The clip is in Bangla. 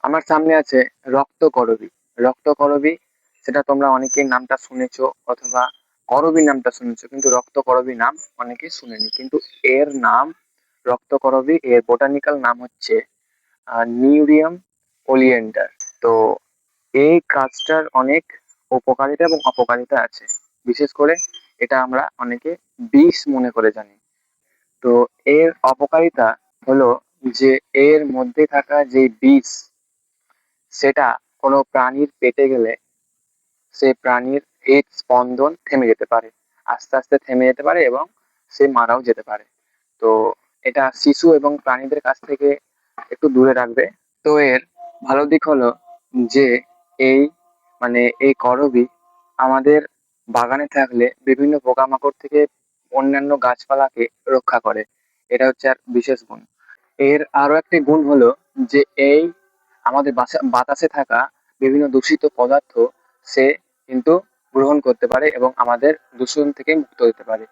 আমার সামনে আছে রক্তকরবী। রক্তকরবী, সেটা তোমরা অনেকেই নামটা শুনেছো অথবা করবী নামটা শুনেছো, কিন্তু রক্তকরবী নাম অনেকে শুনেনি। কিন্তু এর নাম রক্তকরবী, এর বোটানিক্যাল নাম হচ্ছে নিউরিয়াম ওলিয়েন্ডার। তো এই গাছটার অনেক উপকারিতা এবং অপকারিতা আছে। বিশেষ করে এটা আমরা অনেকে বিষ মনে করে জানি। তো এর অপকারিতা হলো যে এর মধ্যে থাকা যে বিষ, সেটা কোনো প্রাণীর পেটে গেলে সেই প্রাণীর হৃদস্পন্দন থেমে যেতে পারে, আস্তে আস্তে থেমে যেতে পারে এবং সে মারাও যেতে পারে। তো এটা শিশু এবং প্রাণীদের কাছ থেকে একটু দূরে রাখবে। তো এর ভালো দিক হলো যে এই এই করবী আমাদের বাগানে থাকলে বিভিন্ন পোকামাকড় থেকে অন্যান্য গাছপালাকে রক্ষা করে। এটা হচ্ছে আর বিশেষ গুণ। এর আরো একটি গুণ হলো যে এই আমাদের বাতাসে থাকা বিভিন্ন দূষিত পদার্থ সে কিন্তু গ্রহণ করতে পারে এবং আমাদের দূষণ থেকে মুক্ত হতে পারে।